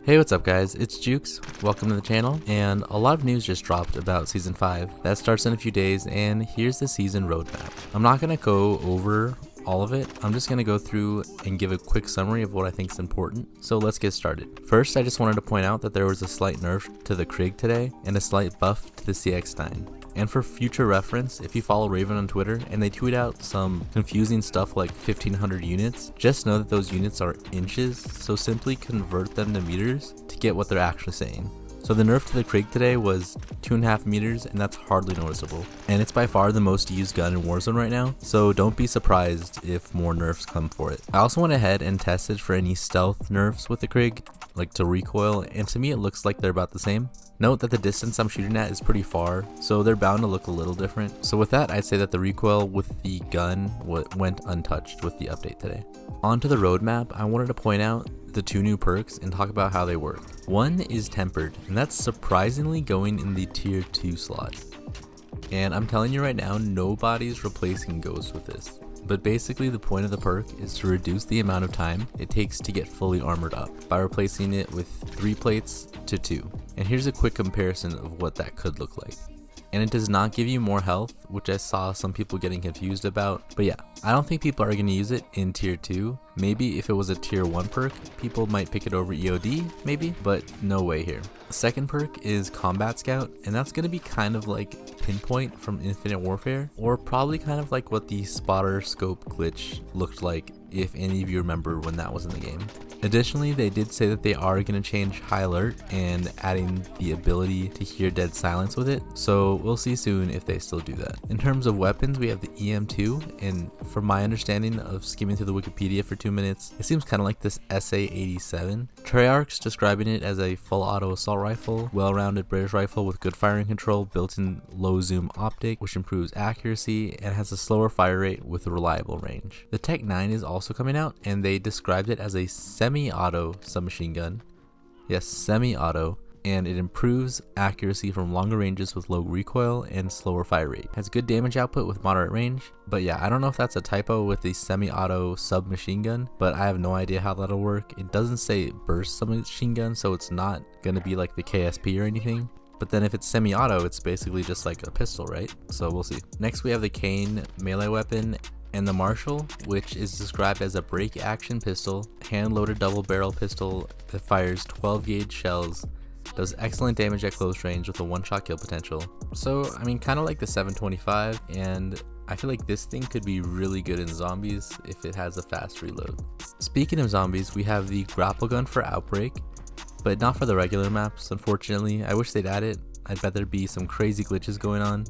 Hey, what's up guys, it's Jukes, welcome to the channel, and a lot of news just dropped about Season 5. That starts in a few days, and here's the season roadmap. I'm not going to go over all of it, I'm just going to go through and give a quick summary of what I think is important, so let's get started. First, I just wanted to point out that there was a slight nerf to the Krig today, and a slight buff to the CX-9. And for future reference, if you follow Raven on Twitter and they tweet out some confusing stuff like 1500 units, just know that those units are inches, so simply convert them to meters to get what they're actually saying. So the nerf to the Krig today was 2.5 meters, and that's hardly noticeable. And it's by far the most used gun in Warzone right now, so don't be surprised if more nerfs come for it. I also went ahead and tested for any stealth nerfs with the Krig, like to recoil, and to me it looks like they're about the same. Note that the distance I'm shooting at is pretty far, so they're bound to look a little different. So with that, I'd say that the recoil with the gun went untouched with the update today. Onto the roadmap, I wanted to point out the two new perks and talk about how they work. One is tempered, and that's surprisingly going in the tier 2 slot. And I'm telling you right now, nobody's replacing Ghost with this. But basically the point of the perk is to reduce the amount of time it takes to get fully armored up by replacing it with 3 plates to 2. And here's a quick comparison of what that could look like. And it does not give you more health, which I saw some people getting confused about. But yeah, I don't think people are going to use it in tier 2. Maybe if it was a tier 1 perk, people might pick it over EOD, maybe, but no way here. The second perk is Combat Scout, and that's going to be kind of like Pinpoint from Infinite Warfare, or probably kind of like what the spotter scope glitch looked like, if any of you remember when that was in the game. Additionally, they did say that they are going to change High Alert and adding the ability to hear dead silence with it, so we'll see soon if they still do that. In terms of weapons, we have the EM2, and from my understanding of skimming through the Wikipedia for 2 minutes, it seems kind of like this SA-87. Treyarch's describing it as a full auto assault rifle, well-rounded British rifle with good firing control, built-in low zoom optic, which improves accuracy and has a slower fire rate with a reliable range. The Tec-9 is also coming out, and they described it as a semi-auto submachine gun. Yes, semi-auto, and it improves accuracy from longer ranges with low recoil and slower fire rate. Has good damage output with moderate range, but yeah, I don't know if that's a typo with the semi-auto submachine gun, but I have no idea how that'll work. It doesn't say burst submachine gun, so it's not gonna be like the KSP or anything. But then if it's semi-auto, it's basically just like a pistol, right? So we'll see. Next we have the Kane melee weapon, and the Marshal, which is described as a break action pistol, hand-loaded double barrel pistol that fires 12 gauge shells, does excellent damage at close range with a one-shot kill potential. So I mean, kind of like the 725, and I feel like this thing could be really good in zombies if it has a fast reload. Speaking of zombies, we have the grapple gun for Outbreak, but not for the regular maps, unfortunately. I wish they'd add it. I'd bet there'd be some crazy glitches going on.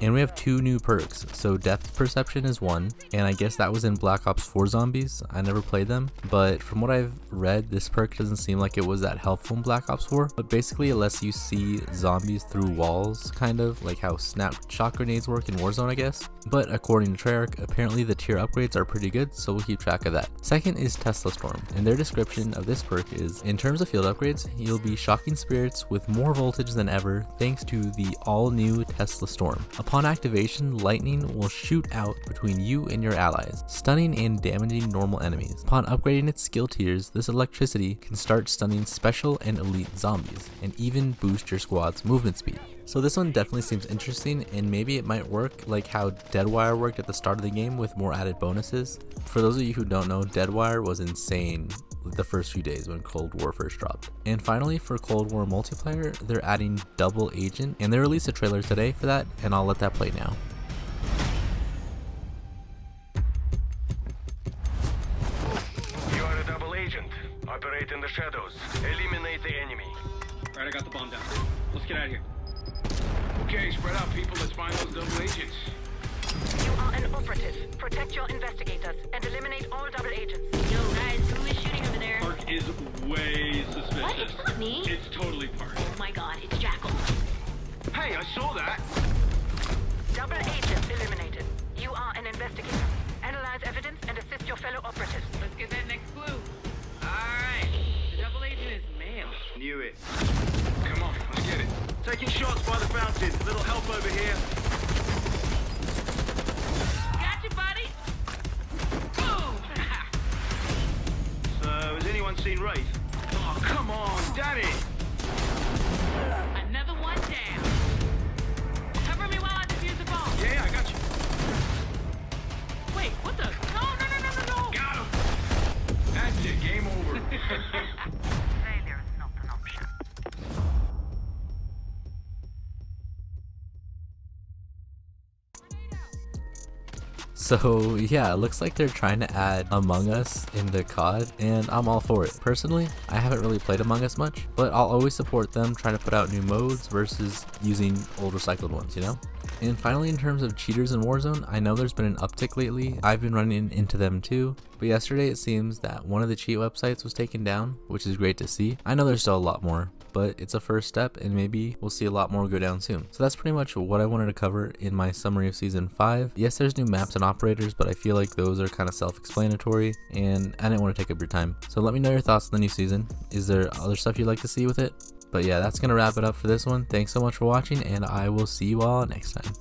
And we have 2 new perks, so Depth Perception is one, and I guess that was in Black Ops 4 zombies. I never played them, but from what I've read, this perk doesn't seem like it was that helpful in Black Ops 4, but basically it lets you see zombies through walls, kind of like how snap shot grenades work in Warzone, I guess. But according to Treyarch, apparently the tier upgrades are pretty good, so we'll keep track of that. Second is Tesla Storm, and their description of this perk is, in terms of field upgrades, you'll be shocking spirits with more voltage than ever thanks to the all-new Tesla Storm. Upon activation, lightning will shoot out between you and your allies, stunning and damaging normal enemies. Upon upgrading its skill tiers, this electricity can start stunning special and elite zombies, and even boost your squad's movement speed. So this one definitely seems interesting, and maybe it might work like how Deadwire worked at the start of the game with more added bonuses. For those of you who don't know, Deadwire was insane the first few days when Cold War first dropped. And finally, for Cold War multiplayer, they're adding Double Agent, and they released a trailer today for that, and I'll let that play now. You are a double agent. Operate in the shadows. Eliminate the enemy. Alright, I got the bomb down. Let's get out of here. Okay, spread out, people. Let's find those double agents. You are an operative. Protect your investigators and eliminate all double agents. Yo, guys, who is shooting over there? Perk is way suspicious. What? It's not me. It's totally Perk. Oh my god, it's Jackal. Hey, I saw that. Double agent eliminated. You are an investigator. Analyze evidence and assist your fellow operatives. Let's get that next clue. Alright, the double agent is male. Knew it. Come on, let's get it. Taking shots by the fountain. Little help over here. Gotcha, buddy. Boom! So, has anyone seen Wraith? Oh, come on, damn So yeah, it looks like they're trying to add Among Us into COD, and I'm all for it. Personally, I haven't really played Among Us much, but I'll always support them trying to put out new modes versus using old recycled ones, you know? And finally, in terms of cheaters in Warzone, I know there's been an uptick lately. I've been running into them too, but yesterday it seems that one of the cheat websites was taken down, which is great to see. I know there's still a lot more, but it's a first step, and maybe we'll see a lot more go down soon. So that's pretty much what I wanted to cover in my summary of Season 5. Yes, there's new maps and operators, but I feel like those are kind of self-explanatory, and I didn't want to take up your time. So let me know your thoughts on the new season. Is there other stuff you'd like to see with it? But yeah, that's going to wrap it up for this one. Thanks so much for watching, and I will see you all next time.